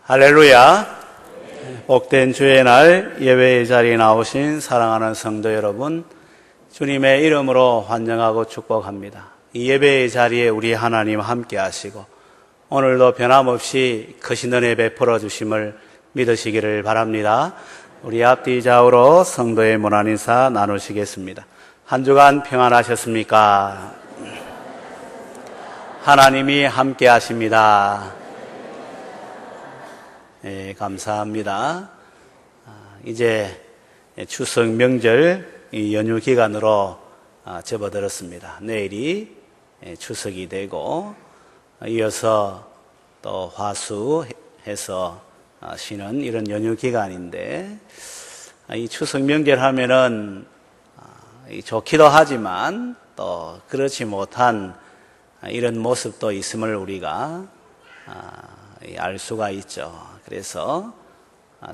할렐루야. 복된 주의 날 예배의 자리에 나오신 사랑하는 성도 여러분, 주님의 이름으로 환영하고 축복합니다. 이 예배의 자리에 우리 하나님 함께 하시고 오늘도 변함없이 크신 은혜 베풀어 주심을 믿으시기를 바랍니다. 우리 앞뒤 좌우로 성도의 문안 인사 나누시겠습니다. 한 주간 평안하셨습니까? 하나님이 함께 하십니다. 네, 감사합니다. 이제 추석 명절 연휴 기간으로 접어들었습니다. 내일이 추석이 되고 이어서 또 화수해서 쉬는 이런 연휴 기간인데, 이 추석 명절 하면은 좋기도 하지만 또 그렇지 못한 이런 모습도 있음을 우리가 알 수가 있죠. 그래서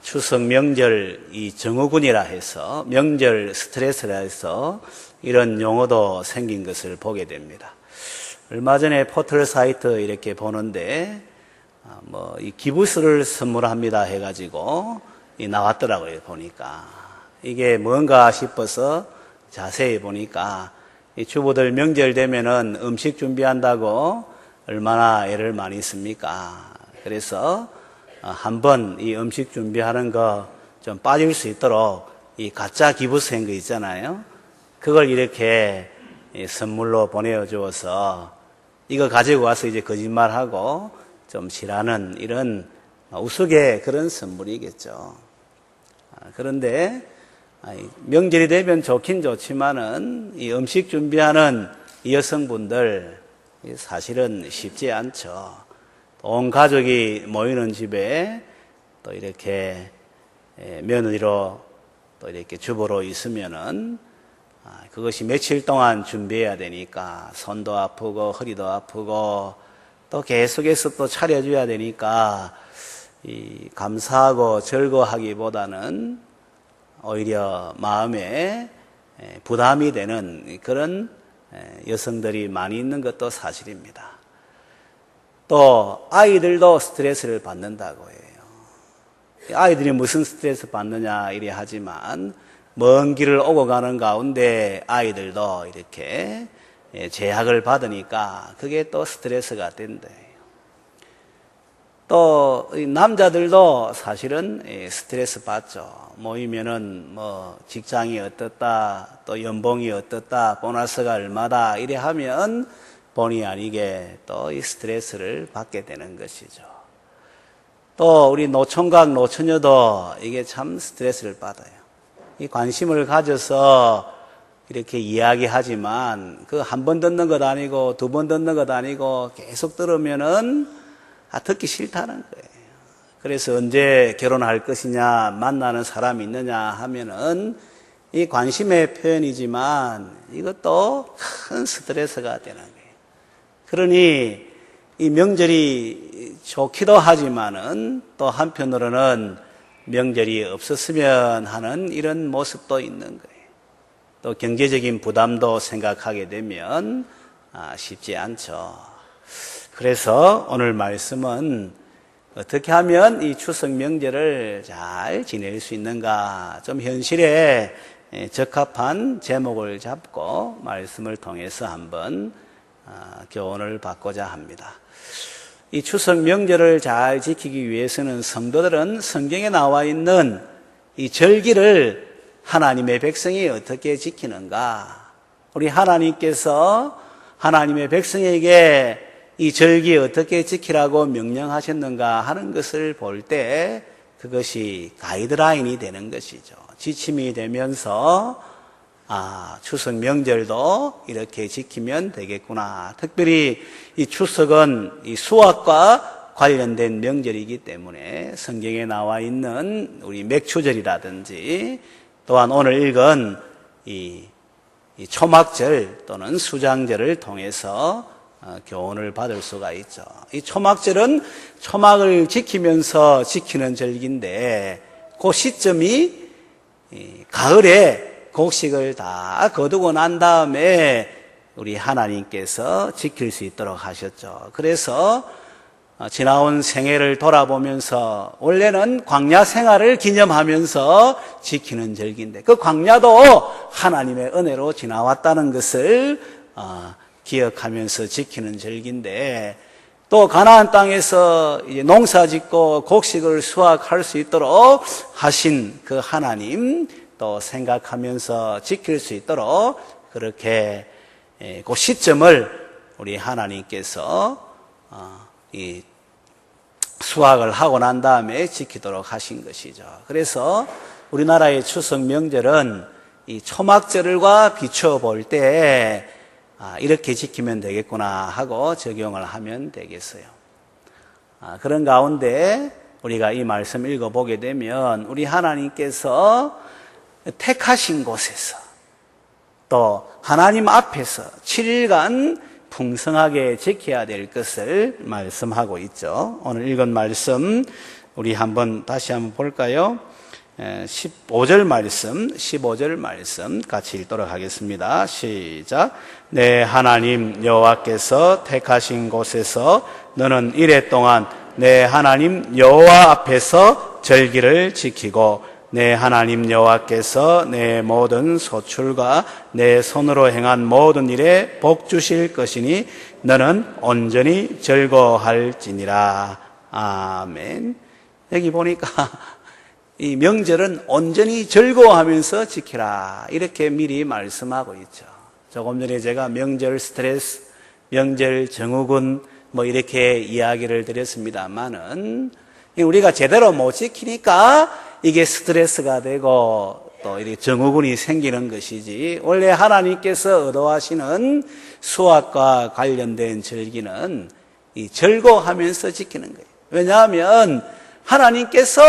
추석 명절 이 증후군이라 해서, 명절 스트레스라 해서 이런 용어도 생긴 것을 보게 됩니다. 얼마 전에 포털 사이트 이렇게 보는데 이 기부스를 선물합니다 해가지고 나왔더라고요. 보니까 이게 뭔가 싶어서 자세히 보니까 이 주부들 명절 되면은 음식 준비한다고 얼마나 애를 많이 씁니까? 그래서 한번 이 음식 준비하는 거 좀 빠질 수 있도록 이 가짜 기부스인 거 있잖아요. 그걸 이렇게 선물로 보내주어서 이거 가지고 와서 이제 거짓말하고 좀 싫어하는 이런 우스개 그런 선물이겠죠. 그런데 명절이 되면 좋긴 좋지만은 이 음식 준비하는 이 여성분들 사실은 쉽지 않죠. 온 가족이 모이는 집에 또 이렇게 며느리로 또 이렇게 주부로 있으면은 그것이 며칠 동안 준비해야 되니까 손도 아프고 허리도 아프고 또 계속해서 또 차려줘야 되니까 이 감사하고 즐거워하기보다는 오히려 마음에 부담이 되는 그런 여성들이 많이 있는 것도 사실입니다. 또 아이들도 스트레스를 받는다고 해요. 아이들이 무슨 스트레스 받느냐 이래 하지만 먼 길을 오고 가는 가운데 아이들도 이렇게 제약을 받으니까 그게 또 스트레스가 된대요. 또 남자들도 사실은 스트레스 받죠. 모이면은 직장이 어떻다, 또 연봉이 어떻다, 보너스가 얼마다 이래 하면 본의 아니게 또 이 스트레스를 받게 되는 것이죠. 또 우리 노총각, 노처녀도 이게 참 스트레스를 받아요. 이 관심을 가져서 이렇게 이야기하지만 그 한 번 듣는 것 아니고 두 번 듣는 것 아니고 계속 들으면은 듣기 싫다는 거예요. 그래서 언제 결혼할 것이냐, 만나는 사람이 있느냐 하면은 이 관심의 표현이지만 이것도 큰 스트레스가 되는 거예요. 그러니 이 명절이 좋기도 하지만은 또 한편으로는 명절이 없었으면 하는 이런 모습도 있는 거예요. 또 경제적인 부담도 생각하게 되면 쉽지 않죠. 그래서 오늘 말씀은 어떻게 하면 이 추석 명절을 잘 지낼 수 있는가, 좀 현실에 적합한 제목을 잡고 말씀을 통해서 한번 교훈을 받고자 합니다. 이 추석 명절을 잘 지키기 위해서는 성도들은 성경에 나와 있는 이 절기를 하나님의 백성이 어떻게 지키는가, 우리 하나님께서 하나님의 백성에게 이 절기 어떻게 지키라고 명령하셨는가 하는 것을 볼 때 그것이 가이드라인이 되는 것이죠. 지침이 되면서 추석 명절도 이렇게 지키면 되겠구나. 특별히 이 추석은 이 수확과 관련된 명절이기 때문에 성경에 나와 있는 우리 맥추절이라든지 또한 오늘 읽은 이 초막절 또는 수장절을 통해서 교훈을 받을 수가 있죠. 이 초막절은 초막을 지키면서 지키는 절기인데 그 시점이 가을에 곡식을 다 거두고 난 다음에 우리 하나님께서 지킬 수 있도록 하셨죠. 그래서 지나온 생애를 돌아보면서 원래는 광야 생활을 기념하면서 지키는 절기인데 그 광야도 하나님의 은혜로 지나왔다는 것을 기억하면서 지키는 절기인데 또 가나안 땅에서 농사 짓고 곡식을 수확할 수 있도록 하신 그 하나님 또 생각하면서 지킬 수 있도록 그렇게 그 시점을 우리 하나님께서 이 수확을 하고 난 다음에 지키도록 하신 것이죠. 그래서 우리나라의 추석 명절은 이 초막절과 비추어 볼 때 이렇게 지키면 되겠구나 하고 적용을 하면 되겠어요. 그런 가운데 우리가 이 말씀 읽어보게 되면 우리 하나님께서 택하신 곳에서 또 하나님 앞에서 7일간 풍성하게 지켜야 될 것을 말씀하고 있죠. 오늘 읽은 말씀 우리 다시 한번 볼까요? 15절 말씀 같이 읽도록 하겠습니다. 시작. 내 하나님 여호와께서 택하신 곳에서 너는 이레 동안 내 하나님 여호와 앞에서 절기를 지키고 내 하나님 여호와께서 내 모든 소출과 내 손으로 행한 모든 일에 복 주실 것이니 너는 온전히 즐거워할지니라. 아멘. 여기 보니까 이 명절은 온전히 즐거워하면서 지키라 이렇게 미리 말씀하고 있죠. 조금 전에 제가 명절 스트레스, 명절 증후군 이렇게 이야기를 드렸습니다만은 우리가 제대로 못 지키니까 이게 스트레스가 되고 또 이렇게 증후군이 생기는 것이지 원래 하나님께서 의도하시는 수확과 관련된 절기는 이 즐거워하면서 지키는 거예요. 왜냐하면 하나님께서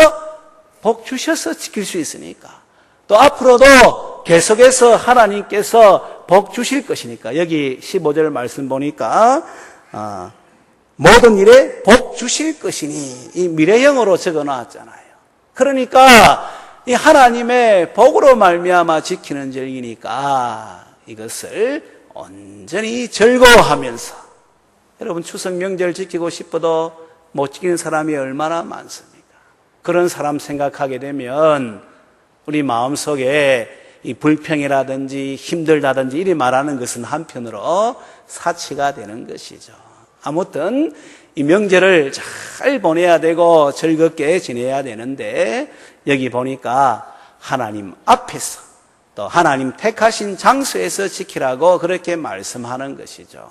복 주셔서 지킬 수 있으니까 또 앞으로도 계속해서 하나님께서 복 주실 것이니까 여기 15절 말씀 보니까 모든 일에 복 주실 것이니 이 미래형으로 적어놨잖아요. 그러니까 이 하나님의 복으로 말미암아 지키는 절기니까 이것을 온전히 즐거워하면서 여러분 추석 명절 지키고 싶어도 못 지키는 사람이 얼마나 많습니까? 그런 사람 생각하게 되면 우리 마음속에 이 불평이라든지 힘들다든지 이리 말하는 것은 한편으로 사치가 되는 것이죠. 아무튼 이 명절을 잘 보내야 되고 즐겁게 지내야 되는데 여기 보니까 하나님 앞에서 또 하나님 택하신 장소에서 지키라고 그렇게 말씀하는 것이죠.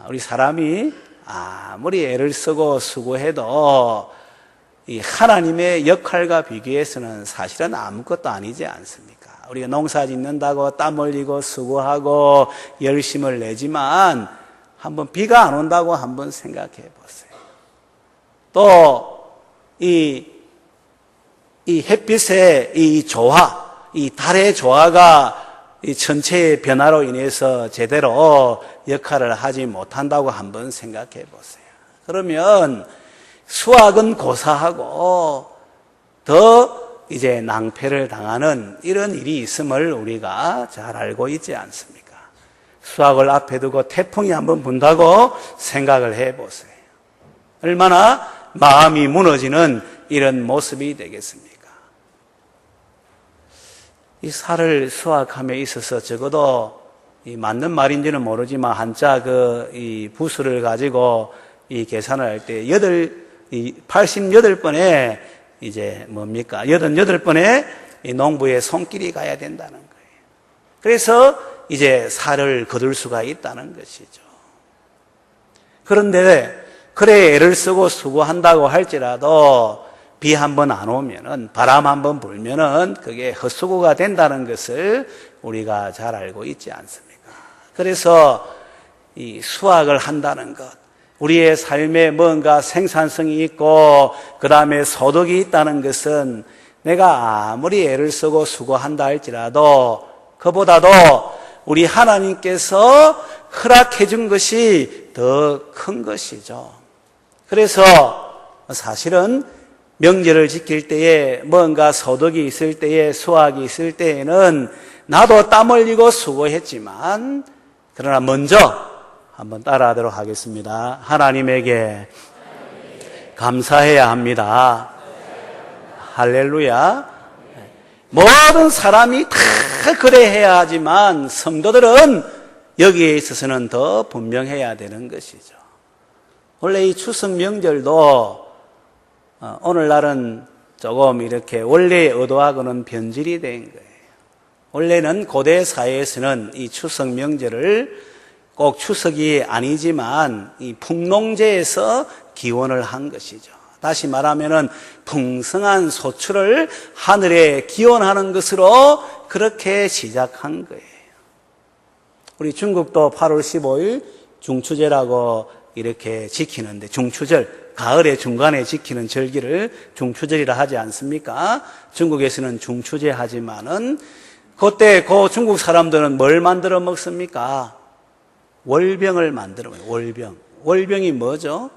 우리 사람이 아무리 애를 쓰고 수고해도 이 하나님의 역할과 비교해서는 사실은 아무것도 아니지 않습니까? 우리가 농사 짓는다고 땀 흘리고 수고하고 열심을 내지만 한번 비가 안 온다고 한번 생각해 보세요. 또 이 햇빛의 이 조화, 이 달의 조화가 이 천체의 변화로 인해서 제대로 역할을 하지 못한다고 한번 생각해 보세요. 그러면 수확은 고사하고 더 이제 낭패를 당하는 이런 일이 있음을 우리가 잘 알고 있지 않습니까? 수확을 앞에 두고 태풍이 한번 분다고 생각을 해보세요. 얼마나 마음이 무너지는 이런 모습이 되겠습니까? 이 살을 수확함에 있어서 적어도 이 맞는 말인지는 모르지만 한자 이 부수를 가지고 이 계산을 할 때 88번에 이제 88번에 이 농부의 손길이 가야 된다는 거예요. 그래서 이제 살을 거둘 수가 있다는 것이죠. 그런데 그래 애를 쓰고 수고한다고 할지라도 비 한 번 안 오면은 바람 한 번 불면은 그게 헛수고가 된다는 것을 우리가 잘 알고 있지 않습니까? 그래서 이 수확을 한다는 것, 우리의 삶에 뭔가 생산성이 있고 그 다음에 소득이 있다는 것은 내가 아무리 애를 쓰고 수고한다 할지라도 그보다도 우리 하나님께서 허락해 준 것이 더 큰 것이죠. 그래서 사실은 명절을 지킬 때에 뭔가 소득이 있을 때에 수확이 있을 때에는 나도 땀 흘리고 수고했지만 그러나 먼저 한번 따라하도록 하겠습니다. 하나님에게 감사해야 합니다. 할렐루야. 모든 사람이 다 그래 해야 하지만 성도들은 여기에 있어서는 더 분명해야 되는 것이죠. 원래 이 추석 명절도 오늘날은 조금 이렇게 원래의 의도하고는 변질이 된 거예요. 원래는 고대 사회에서는 이 추석 명절을 꼭 추석이 아니지만 이 풍농제에서 기원을 한 것이죠. 다시 말하면은 풍성한 소출을 하늘에 기원하는 것으로 그렇게 시작한 거예요. 우리 중국도 8월 15일 중추제라고 이렇게 지키는데, 중추절, 가을의 중간에 지키는 절기를 중추절이라 하지 않습니까? 중국에서는 중추제 하지만은 그때 그 중국 사람들은 뭘 만들어 먹습니까? 월병을 만들어 먹어요. 월병. 월병이 뭐죠?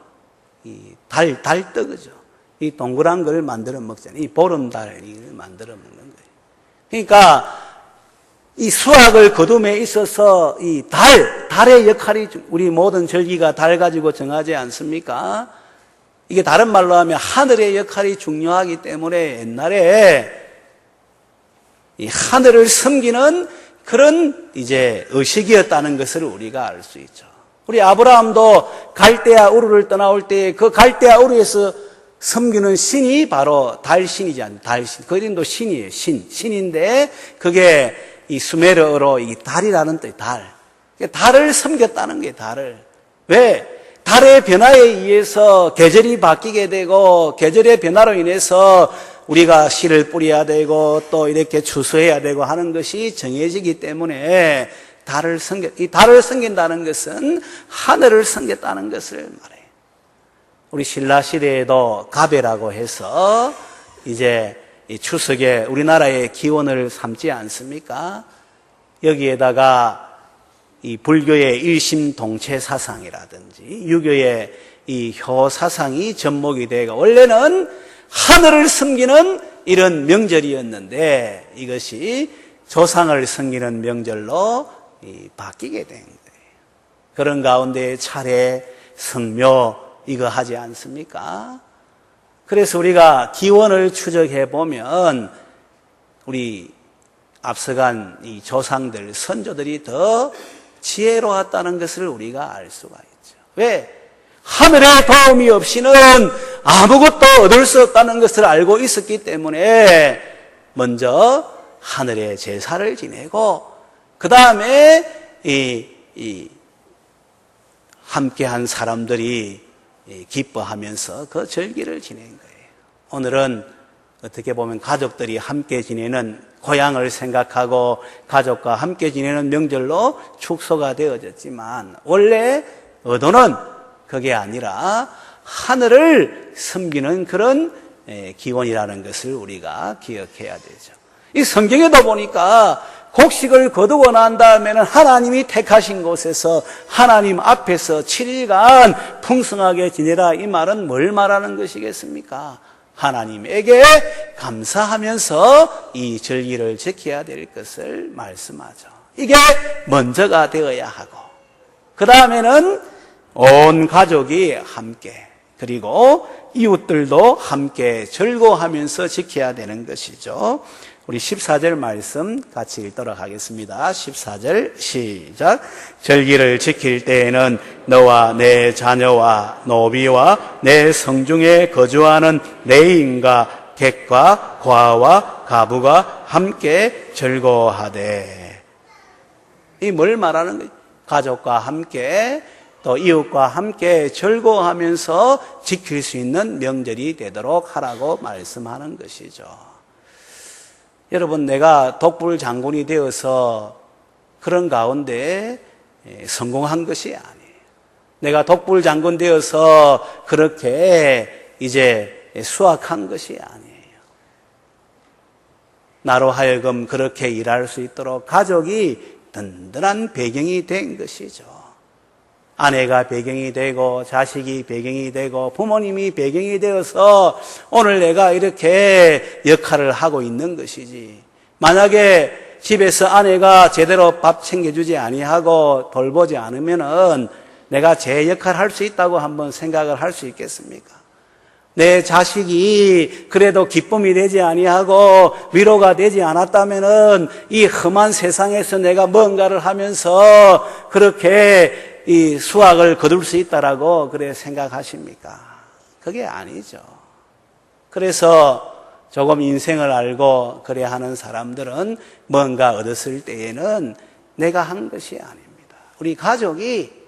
이 달떡이죠. 이 동그란 걸 만들어 먹잖아요. 이 보름달을 만들어 먹는 거예요. 그러니까 이 수학을 거둠에 있어서 이 달의 역할이, 우리 모든 절기가 달 가지고 정하지 않습니까? 이게 다른 말로 하면 하늘의 역할이 중요하기 때문에 옛날에 이 하늘을 섬기는 그런 이제 의식이었다는 것을 우리가 알 수 있죠. 우리 아브라함도 갈대아 우르를 떠나올 때 그 갈대아 우르에서 섬기는 신이 바로 달신이지 않습니까? 달신. 그 이름도 신이에요. 신인데 그게 이 수메르어로 이 달이라는 뜻, 달. 달을 섬겼다는 게 달을. 왜? 달의 변화에 의해서 계절이 바뀌게 되고 계절의 변화로 인해서 우리가 씨를 뿌려야 되고 또 이렇게 추수해야 되고 하는 것이 정해지기 때문에 이 달을 섬긴다는 것은 하늘을 섬겼다는 것을 말해요. 우리 신라 시대에도 가배라고 해서 이제 이 추석에 우리나라의 기원을 삼지 않습니까? 여기에다가 이 불교의 일심동체 사상이라든지 유교의 이 효 사상이 접목이 되고 원래는 하늘을 섬기는 이런 명절이었는데 이것이 조상을 섬기는 명절로 바뀌게 된 거예요. 그런 가운데 차례, 성묘 이거 하지 않습니까? 그래서 우리가 기원을 추적해 보면 우리 앞서간 이 조상들, 선조들이 더 지혜로웠다는 것을 우리가 알 수가 있죠. 왜? 하늘의 도움이 없이는 아무것도 얻을 수 없다는 것을 알고 있었기 때문에 먼저 하늘의 제사를 지내고 그 다음에 함께한 사람들이 기뻐하면서 그 절기를 지낸 거예요. 오늘은 어떻게 보면 가족들이 함께 지내는 고향을 생각하고 가족과 함께 지내는 명절로 축소가 되어졌지만 원래 의도는 그게 아니라 하늘을 섬기는 그런 기원이라는 것을 우리가 기억해야 되죠. 이 성경에도 보니까 곡식을 거두고 난 다음에는 하나님이 택하신 곳에서 하나님 앞에서 7일간 풍성하게 지내라. 이 말은 뭘 말하는 것이겠습니까? 하나님에게 감사하면서 이 절기를 지켜야 될 것을 말씀하죠. 이게 먼저가 되어야 하고 그 다음에는 온 가족이 함께 그리고 이웃들도 함께 즐거워하면서 지켜야 되는 것이죠. 우리 14절 말씀 같이 읽도록 하겠습니다. 14절 시작. 절기를 지킬 때에는 너와 내 자녀와 노비와 내 성중에 거주하는 내인과 객과 과와 가부가 함께 즐거워하되. 이 뭘 말하는 거예요? 가족과 함께 또 이웃과 함께 즐거워하면서 지킬 수 있는 명절이 되도록 하라고 말씀하는 것이죠. 여러분, 내가 독불 장군이 되어서 그런 가운데 성공한 것이 아니에요. 내가 독불 장군 되어서 그렇게 이제 수확한 것이 아니에요. 나로 하여금 그렇게 일할 수 있도록 가족이 든든한 배경이 된 것이죠. 아내가 배경이 되고 자식이 배경이 되고 부모님이 배경이 되어서 오늘 내가 이렇게 역할을 하고 있는 것이지. 만약에 집에서 아내가 제대로 밥 챙겨주지 아니하고 돌보지 않으면은 내가 제 역할을 할 수 있다고 한번 생각을 할 수 있겠습니까? 내 자식이 그래도 기쁨이 되지 아니하고 위로가 되지 않았다면은 이 험한 세상에서 내가 뭔가를 하면서 그렇게 이 수확을 거둘 수 있다라고 그래 생각하십니까? 그게 아니죠. 그래서 조금 인생을 알고 그래 하는 사람들은 뭔가 얻었을 때에는 내가 한 것이 아닙니다. 우리 가족이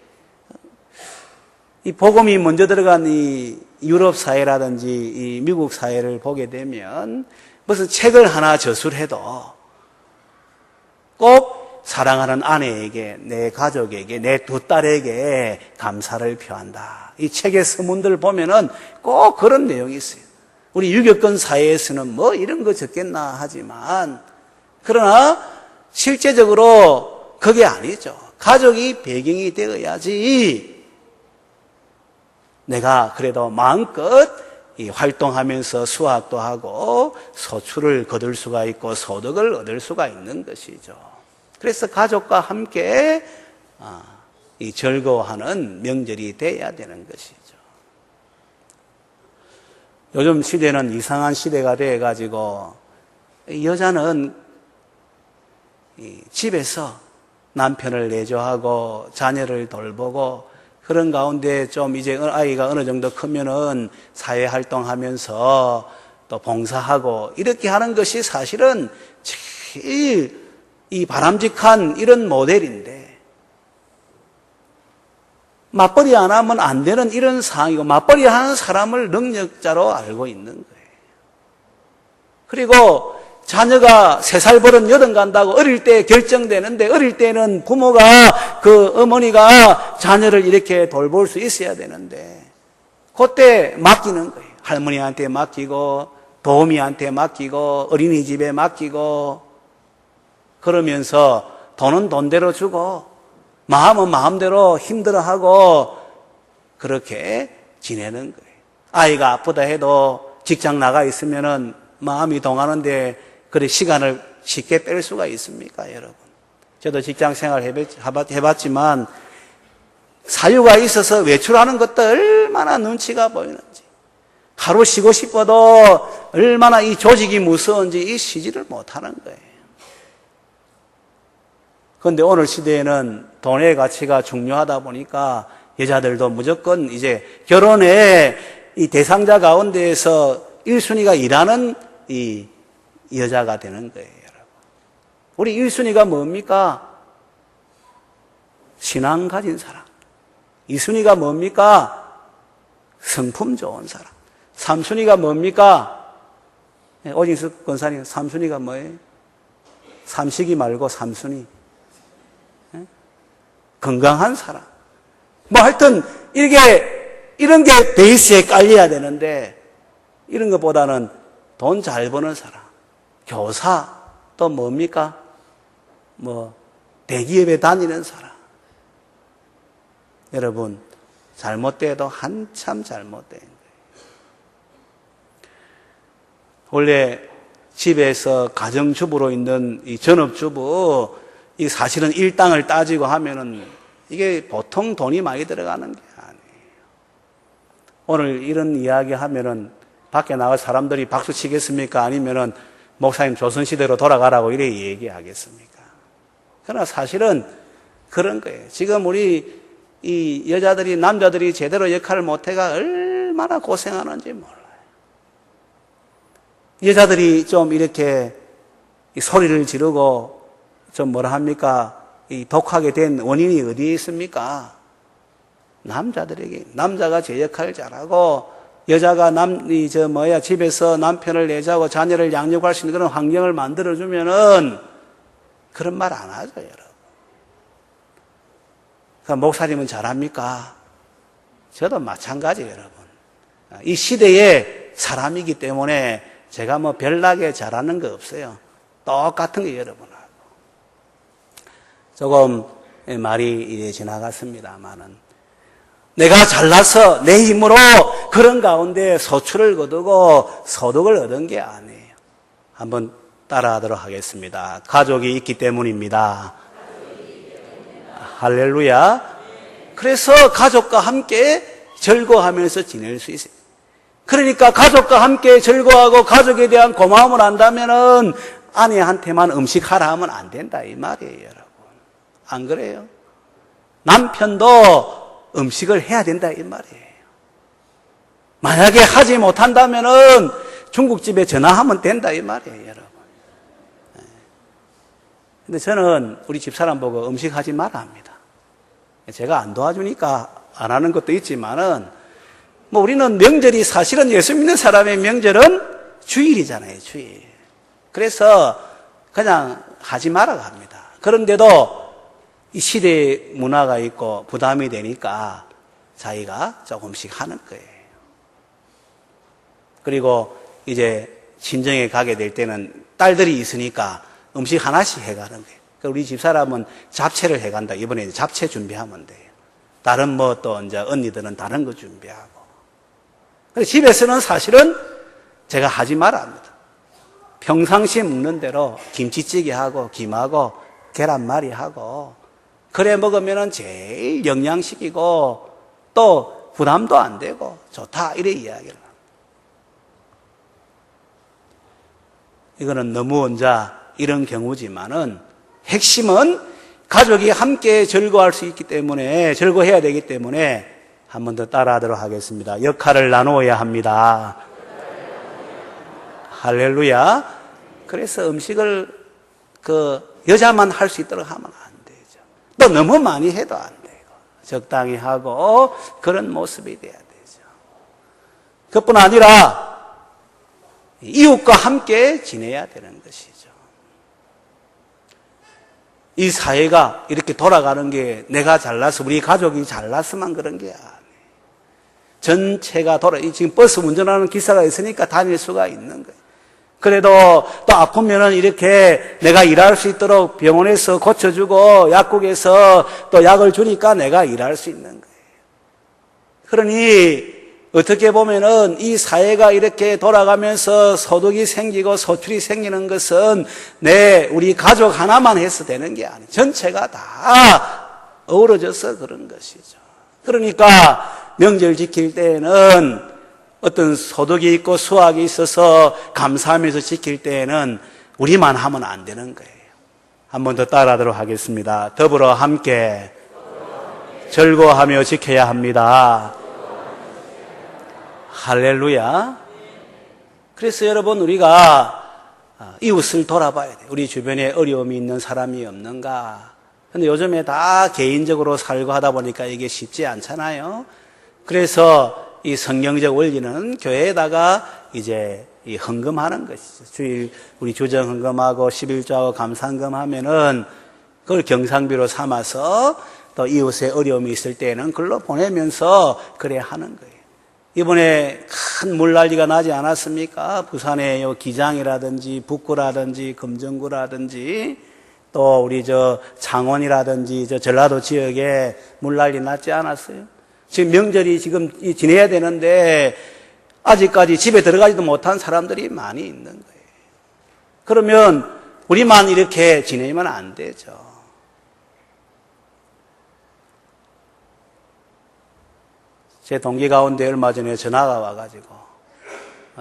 이 복음이 먼저 들어간 이 유럽 사회라든지 이 미국 사회를 보게 되면 무슨 책을 하나 저술해도 꼭 사랑하는 아내에게, 내 가족에게, 내 두 딸에게 감사를 표한다. 이 책의 서문들 보면은 꼭 그런 내용이 있어요. 우리 유교권 사회에서는 뭐 이런 거 적겠나 하지만 그러나 실제적으로 그게 아니죠. 가족이 배경이 되어야지 내가 그래도 마음껏 활동하면서 수학도 하고 소출을 거둘 수가 있고 소득을 얻을 수가 있는 것이죠. 그래서 가족과 함께 이 즐거워하는 명절이 돼야 되는 것이죠. 요즘 시대는 이상한 시대가 돼가지고 여자는 집에서 남편을 내조하고 자녀를 돌보고 그런 가운데 좀 이제 아이가 어느 정도 크면은 사회 활동하면서 또 봉사하고 이렇게 하는 것이 사실은 제일 이 바람직한 이런 모델인데 맞벌이 안 하면 안 되는 이런 상황이고 맞벌이 하는 사람을 능력자로 알고 있는 거예요. 그리고 자녀가 3살 버릇 8 간다고 어릴 때 결정되는데 어릴 때는 부모가 그 어머니가 자녀를 이렇게 돌볼 수 있어야 되는데 그때 맡기는 거예요. 할머니한테 맡기고 도우미한테 맡기고 어린이집에 맡기고 그러면서 돈은 돈대로 주고 마음은 마음대로 힘들어하고 그렇게 지내는 거예요. 아이가 아프다 해도 직장 나가 있으면은 마음이 동하는데 그래 시간을 쉽게 뺄 수가 있습니까, 여러분? 저도 직장 생활 해봤지만 사유가 있어서 외출하는 것도 얼마나 눈치가 보이는지 하루 쉬고 싶어도 얼마나 이 조직이 무서운지 이 쉬지를 못하는 거예요. 그런데 오늘 시대에는 돈의 가치가 중요하다 보니까 여자들도 무조건 이제 결혼의 이 대상자 가운데에서 1순위가 일하는 이 여자가 되는 거예요, 여러분. 우리 1순위가 뭡니까? 신앙 가진 사람. 2순위가 뭡니까? 성품 좋은 사람. 3순위가 뭡니까? 오진석 권사님, 3순위가 뭐예요? 삼식이 말고 3순위. 건강한 사람. 뭐 하여튼, 이런 게 베이스에 깔려야 되는데, 이런 것보다는 돈 잘 버는 사람. 교사, 또 뭡니까? 대기업에 다니는 사람. 여러분, 잘못돼도 한참 잘못된 거예요. 원래 집에서 가정주부로 있는 이 전업주부, 이 사실은 일당을 따지고 하면은 이게 보통 돈이 많이 들어가는 게 아니에요. 오늘 이런 이야기 하면은 밖에 나갈 사람들이 박수 치겠습니까? 아니면은 목사님 조선시대로 돌아가라고 이래 얘기하겠습니까? 그러나 사실은 그런 거예요. 지금 우리 이 여자들이, 남자들이 제대로 역할을 못해가 얼마나 고생하는지 몰라요. 여자들이 좀 이렇게 소리를 지르고 좀 뭐라 합니까? 이 독하게 된 원인이 어디에 있습니까? 남자들에게. 남자가 제 역할을 잘하고 여자가 집에서 남편을 내자고 자녀를 양육할 수 있는 그런 환경을 만들어주면은 그런 말 안 하죠, 여러분. 그러니까 목사님은 잘합니까? 저도 마찬가지예요, 여러분. 이 시대의 사람이기 때문에 제가 뭐 별나게 잘하는 거 없어요. 똑같은 게 여러분하고. 조금 말이 이제 지나갔습니다만은. 내가 잘나서 내 힘으로 그런 가운데 소출을 거두고 소득을 얻은 게 아니에요. 한번 따라하도록 하겠습니다. 가족이 있기 때문입니다. 할렐루야. 그래서 가족과 함께 즐거워하면서 지낼 수 있어요. 그러니까 가족과 함께 즐거워하고 가족에 대한 고마움을 안다면은 아내한테만 음식하라 하면 안 된다 이 말이에요, 여러분. 안 그래요? 남편도 음식을 해야 된다 이 말이에요. 만약에 하지 못한다면은 중국집에 전화하면 된다 이 말이에요, 여러분. 근데 저는 우리 집사람 보고 음식하지 마라 합니다. 제가 안 도와주니까 안 하는 것도 있지만은 뭐 우리는 명절이 사실은 예수 믿는 사람의 명절은 주일이잖아요, 주일. 그래서 그냥 하지 말라고 합니다. 그런데도 이 시대의 문화가 있고 부담이 되니까 자기가 조금씩 하는 거예요. 그리고 이제 친정에 가게 될 때는 딸들이 있으니까 음식 하나씩 해가는 거예요. 우리 집사람은 잡채를 해간다. 이번에 잡채 준비하면 돼요. 다른 뭐 또 이제 언니들은 다른 거 준비하고. 근데 집에서는 사실은 제가 하지 말아 합니다. 평상시에 먹는 대로 김치찌개 하고 김하고 계란말이 하고 그래 먹으면은 제일 영양식이고 또 부담도 안 되고 좋다 이래 이야기를 합니다. 이거는 너무 이제 이런 경우지만은 핵심은 가족이 함께 즐거워할 수 있기 때문에 즐거워해야 되기 때문에 한 번 더 따라하도록 하겠습니다. 역할을 나누어야 합니다. 할렐루야. 그래서 음식을 여자만 할 수 있도록 하면 안 되죠. 또 너무 많이 해도 안 되고 적당히 하고 그런 모습이 돼야 되죠. 그뿐 아니라 이웃과 함께 지내야 되는 것이죠. 이 사회가 이렇게 돌아가는 게 내가 잘나서 우리 가족이 잘났으면 그런 게 아니에요. 전체가 지금 버스 운전하는 기사가 있으니까 다닐 수가 있는 거예요. 그래도 또 아프면은 이렇게 내가 일할 수 있도록 병원에서 고쳐주고 약국에서 또 약을 주니까 내가 일할 수 있는 거예요. 그러니 어떻게 보면은 이 사회가 이렇게 돌아가면서 소득이 생기고 소출이 생기는 것은 우리 가족 하나만 해서 되는 게 아니에요. 전체가 다 어우러져서 그런 것이죠. 그러니까 명절 지킬 때에는 어떤 소득이 있고 수확이 있어서 감사하면서 지킬 때에는 우리만 하면 안 되는 거예요. 한 번 더 따라하도록 하겠습니다. 더불어 함께 즐거워하며 지켜야 합니다. 할렐루야. 그래서 여러분 우리가 이웃을 돌아봐야 돼요. 우리 주변에 어려움이 있는 사람이 없는가. 근데 요즘에 다 개인적으로 살고 하다 보니까 이게 쉽지 않잖아요. 그래서 이 성경적 원리는 교회에다가 이제 이 헌금하는 것이죠. 주일 우리 주정 헌금하고 11조하고 감사헌금 하면은 그걸 경상비로 삼아서 또 이웃의 어려움이 있을 때는 그걸로 보내면서 그래 하는 거예요. 이번에 큰 물난리가 나지 않았습니까? 부산의 기장이라든지 북구라든지 금정구라든지 또 우리 창원이라든지 전라도 지역에 물난리 났지 않았어요? 지금 명절이 지금 지내야 되는데 아직까지 집에 들어가지도 못한 사람들이 많이 있는 거예요. 그러면 우리만 이렇게 지내면 안 되죠. 제 동기 가운데 얼마 전에 전화가 와가지고,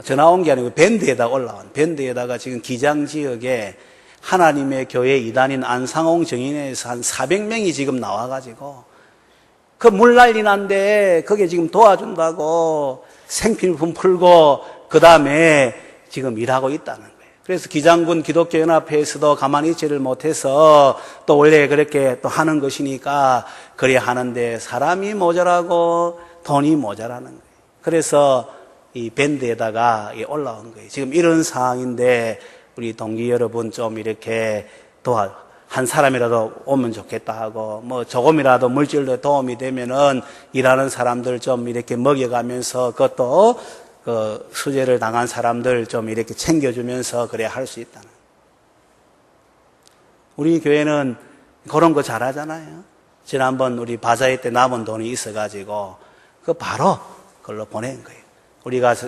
전화 온 게 아니고 밴드에다가 지금 기장 지역에 하나님의 교회 이단인 안상홍 정인에서 한 400명이 지금 나와가지고 그 물난리 난데 거기에 지금 도와준다고 생필품 풀고 그 다음에 지금 일하고 있다는 거예요. 그래서 기장군 기독교연합회에서도 가만히 있지를 못해서 또 원래 그렇게 또 하는 것이니까 그래 하는데 사람이 모자라고 돈이 모자라는 거예요. 그래서 이 밴드에다가 올라온 거예요. 지금 이런 상황인데 우리 동기 여러분 좀 이렇게 한 사람이라도 오면 좋겠다 하고 뭐 조금이라도 물질로 도움이 되면은 일하는 사람들 좀 이렇게 먹여가면서 그것도 그 수재를 당한 사람들 좀 이렇게 챙겨주면서 그래야 할 수 있다는. 우리 교회는 그런 거 잘하잖아요. 지난번 우리 바자회 때 남은 돈이 있어가지고 그 바로 그걸로 보낸 거예요.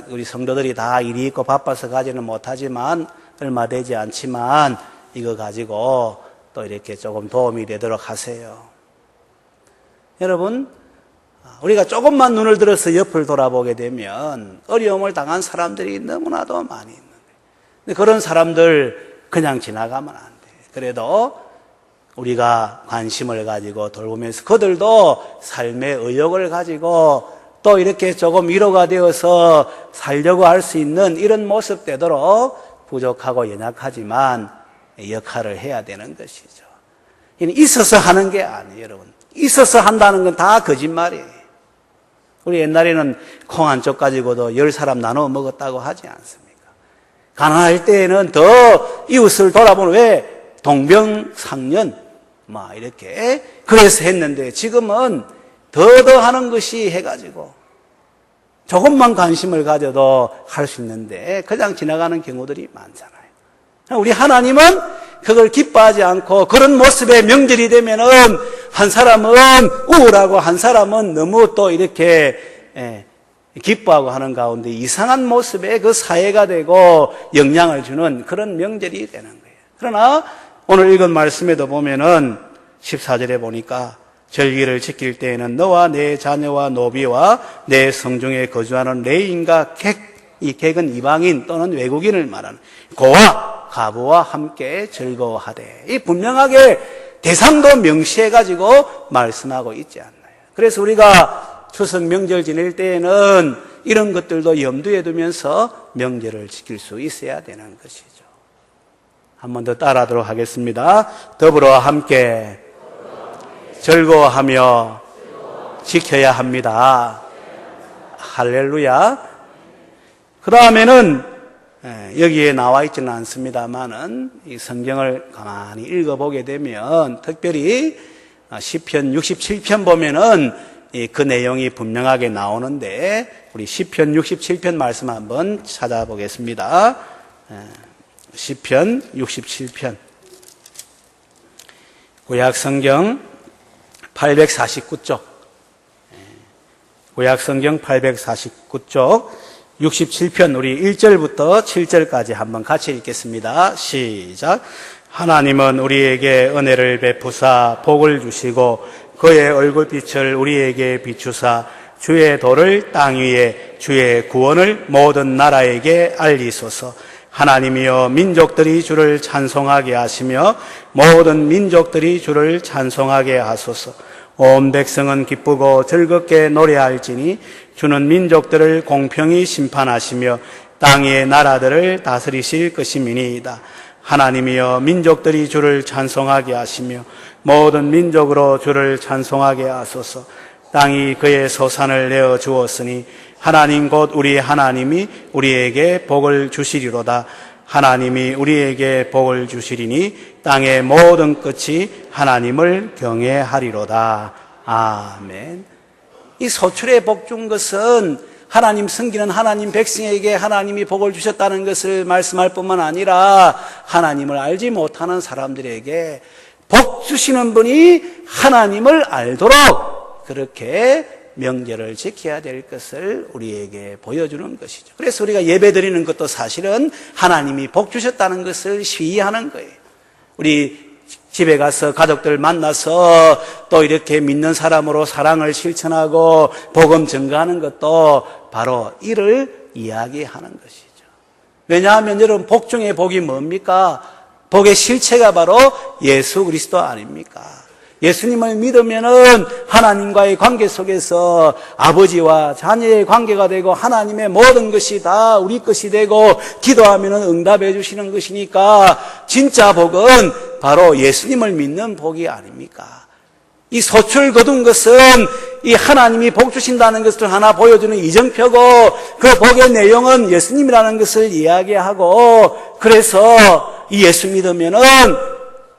우리 성도들이 다 일이 있고 바빠서 가지는 못하지만 얼마 되지 않지만 이거 가지고 또 이렇게 조금 도움이 되도록 하세요. 여러분, 우리가 조금만 눈을 들어서 옆을 돌아보게 되면 어려움을 당한 사람들이 너무나도 많이 있는데, 근데 그런 사람들 그냥 지나가면 안 돼. 그래도 우리가 관심을 가지고 돌보면서 그들도 삶의 의욕을 가지고 또 이렇게 조금 위로가 되어서 살려고 할 수 있는 이런 모습 되도록 부족하고 연약하지만 역할을 해야 되는 것이죠. 있어서 하는 게 아니에요, 여러분. 있어서 한다는 건 다 거짓말이에요. 우리 옛날에는 콩 한 쪽 가지고도 10사람 나눠 먹었다고 하지 않습니까? 가난할 때에는 더 이웃을 돌아보는, 왜? 동병상련, 이렇게. 그래서 했는데 지금은 더 하는 것이 해가지고 조금만 관심을 가져도 할 수 있는데 그냥 지나가는 경우들이 많잖아요. 우리 하나님은 그걸 기뻐하지 않고 그런 모습의 명절이 되면은 한 사람은 우울하고 한 사람은 너무 또 이렇게 기뻐하고 하는 가운데 이상한 모습의 그 사회가 되고 영향을 주는 그런 명절이 되는 거예요. 그러나 오늘 읽은 말씀에도 보면은 14절에 보니까 절기를 지킬 때에는 너와 내 자녀와 노비와 내 성중에 거주하는 레인과 객, 이 객은 이방인 또는 외국인을 말하는 고와 가부와 함께 즐거워하되, 이 분명하게 대상도 명시해가지고 말씀하고 있지 않나요? 그래서 우리가 추석 명절 지낼 때에는 이런 것들도 염두에 두면서 명절을 지킬 수 있어야 되는 것이죠. 한 번 더 따라하도록 하겠습니다. 더불어 함께 즐거워하며 지켜야 합니다. 할렐루야. 그 다음에는 여기에 나와 있지는 않습니다만은 이 성경을 가만히 읽어보게 되면 특별히 시편 67편 보면은 그 내용이 분명하게 나오는데, 우리 시편 67편 말씀 한번 찾아보겠습니다. 시편 67편 구약성경 849쪽, 구약성경 849쪽 67편 우리 1절부터 7절까지 한번 같이 읽겠습니다. 시작. 하나님은 우리에게 은혜를 베푸사 복을 주시고 그의 얼굴빛을 우리에게 비추사 주의 도를 땅 위에 주의 구원을 모든 나라에게 알리소서. 하나님이여 민족들이 주를 찬송하게 하시며 모든 민족들이 주를 찬송하게 하소서. 온 백성은 기쁘고 즐겁게 노래할지니 주는 민족들을 공평히 심판하시며 땅 위의 나라들을 다스리실 것임이니이다. 하나님이여 민족들이 주를 찬송하게 하시며 모든 민족으로 주를 찬송하게 하소서. 땅이 그의 소산을 내어 주었으니 하나님 곧 우리 하나님이 우리에게 복을 주시리로다. 하나님이 우리에게 복을 주시리니 땅의 모든 끝이 하나님을 경외하리로다. 아멘. 이 소출의 복 준 것은 하나님 섬기는 하나님 백성에게 하나님이 복을 주셨다는 것을 말씀할 뿐만 아니라 하나님을 알지 못하는 사람들에게 복 주시는 분이 하나님을 알도록 그렇게 명절을 지켜야 될 것을 우리에게 보여주는 것이죠. 그래서 우리가 예배 드리는 것도 사실은 하나님이 복 주셨다는 것을 시위하는 거예요. 우리 집에 가서 가족들 만나서 또 이렇게 믿는 사람으로 사랑을 실천하고 복음 전가하는 것도 바로 이를 이야기하는 것이죠. 왜냐하면 여러분, 복 중에 복이 뭡니까? 복의 실체가 바로 예수 그리스도 아닙니까? 예수님을 믿으면은 하나님과의 관계 속에서 아버지와 자녀의 관계가 되고 하나님의 모든 것이 다 우리 것이 되고 기도하면은 응답해 주시는 것이니까 진짜 복은 바로 예수님을 믿는 복이 아닙니까? 이 소출 거둔 것은 이 하나님이 복 주신다는 것을 하나 보여주는 이정표고 그 복의 내용은 예수님이라는 것을 이야기하고, 그래서 이 예수 믿으면은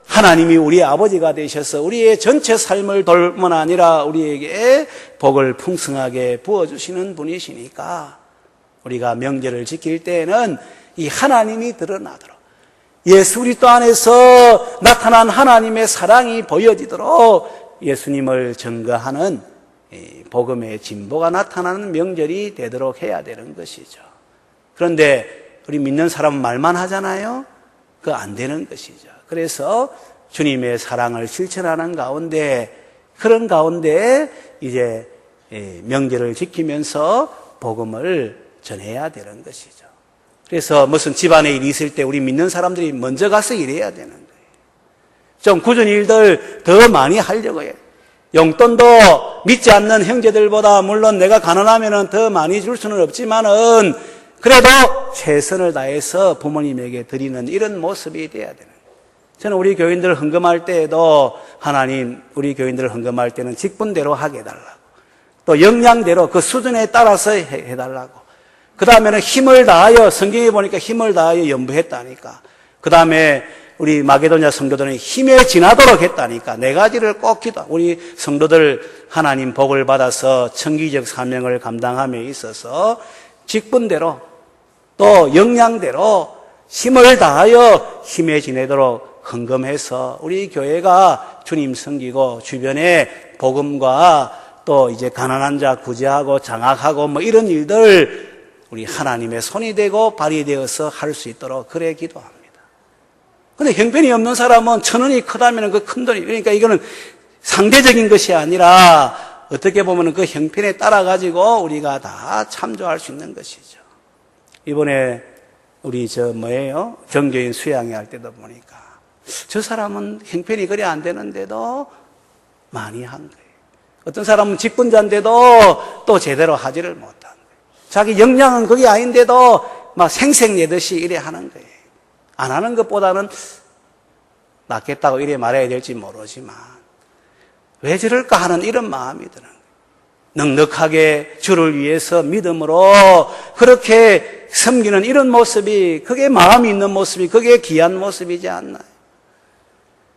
하나님이 우리의 아버지가 되셔서 우리의 전체 삶을 돌 뿐만 아니라 우리에게 복을 풍성하게 부어주시는 분이시니까 우리가 명절을 지킬 때에는 이 하나님이 드러나도록, 예수 그리스도 안에서 나타난 하나님의 사랑이 보여지도록 예수님을 증거하는 복음의 진보가 나타나는 명절이 되도록 해야 되는 것이죠. 그런데 우리 믿는 사람은 말만 하잖아요. 그거 안 되는 것이죠. 그래서 주님의 사랑을 실천하는 가운데 그런 가운데 이제 명절을 지키면서 복음을 전해야 되는 것이죠. 그래서 무슨 집안에 일이 있을 때 우리 믿는 사람들이 먼저 가서 일해야 되는 거예요. 좀 굳은 일들 더 많이 하려고 해요. 용돈도 믿지 않는 형제들보다 물론 내가 가난하면 더 많이 줄 수는 없지만은 그래도 최선을 다해서 부모님에게 드리는 이런 모습이 돼야 되는 거예요. 저는 우리 교인들 헌금할 때에도 하나님 우리 교인들 헌금할 때는 직분대로 하게 해달라고, 또 역량대로 그 수준에 따라서 해달라고, 그 다음에는 힘을 다하여, 성경에 보니까 힘을 다하여 연부했다니까, 그 다음에 우리 마게도냐 성도들은 힘에 지나도록 했다니까, 네 가지를 꼭 우리 성도들 하나님 복을 받아서 청기적 사명을 감당함에 있어서 직분대로 또 역량대로 힘을 다하여 힘에 지내도록 헌금해서 우리 교회가 주님 섬기고 주변에 복음과 또 이제 가난한 자 구제하고 장학하고 뭐 이런 일들 우리 하나님의 손이 되고 발이 되어서 할 수 있도록 그래 기도합니다. 근데 형편이 없는 사람은 1,000원이 크다면 그 큰 돈이, 그러니까 이거는 상대적인 것이 아니라 어떻게 보면 그 형편에 따라 가지고 우리가 다 참조할 수 있는 것이죠. 이번에 우리 정교인 수양회 할 때도 보니까 저 사람은 형편이 그리 안 되는데도 많이 한 거예요. 어떤 사람은 직분자인데도 또 제대로 하지를 못한 거예요. 자기 역량은 그게 아닌데도 막 생색내듯이 이래 하는 거예요. 안 하는 것보다는 낫겠다고 이래 말해야 될지 모르지만 왜 저럴까 하는 이런 마음이 드는 거예요. 넉넉하게 주를 위해서 믿음으로 그렇게 섬기는 이런 모습이, 그게 마음이 있는 모습이, 그게 귀한 모습이지 않나요?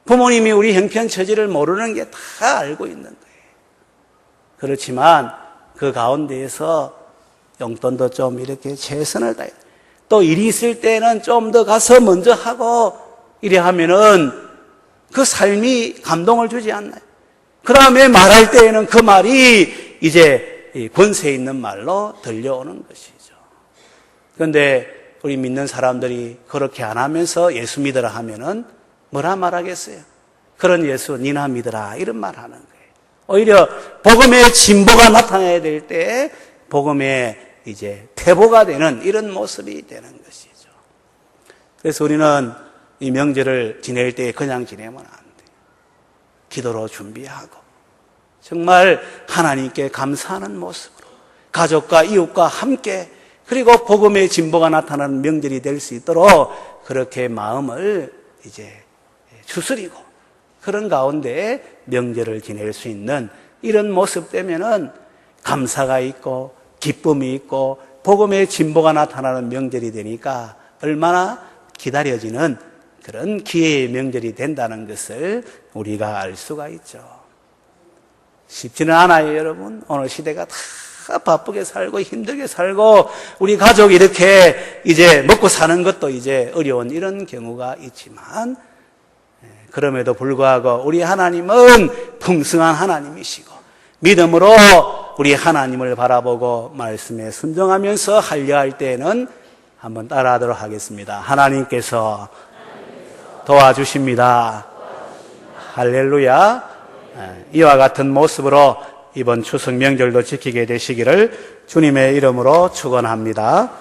부모님이 우리 형편 처지를 모르는 게 다 알고 있는 거예요. 그렇지만 그 가운데에서 용돈도 좀 이렇게 최선을 다해, 또 일이 있을 때는 좀 더 가서 먼저 하고 이래 하면은 그 삶이 감동을 주지 않나요? 그 다음에 말할 때에는 그 말이 이제 권세 있는 말로 들려오는 것이죠. 그런데 우리 믿는 사람들이 그렇게 안 하면서 예수 믿으라 하면은 뭐라 말하겠어요? 그런 예수 니나 믿으라 이런 말 하는 거예요. 오히려 복음의 진보가 나타나야 될 때 복음의 이제 태보가 되는 이런 모습이 되는 것이죠. 그래서 우리는 이 명절을 지낼 때 그냥 지내면 안 돼요. 기도로 준비하고 정말 하나님께 감사하는 모습으로 가족과 이웃과 함께, 그리고 복음의 진보가 나타나는 명절이 될 수 있도록 그렇게 마음을 이제 추스리고 그런 가운데 명절을 지낼 수 있는 이런 모습 되면은 감사가 있고 기쁨이 있고 복음의 진보가 나타나는 명절이 되니까 얼마나 기다려지는 그런 기회의 명절이 된다는 것을 우리가 알 수가 있죠. 쉽지는 않아요, 여러분. 오늘 시대가 다 바쁘게 살고 힘들게 살고 우리 가족이 이렇게 이제 먹고 사는 것도 이제 어려운 이런 경우가 있지만, 그럼에도 불구하고 우리 하나님은 풍성한 하나님이시고 믿음으로 우리 하나님을 바라보고 말씀에 순종하면서 하려 할 때에는 한번 따라하도록 하겠습니다. 하나님께서 도와주십니다. 할렐루야. 이와 같은 모습으로 이번 추석 명절도 지키게 되시기를 주님의 이름으로 축원합니다.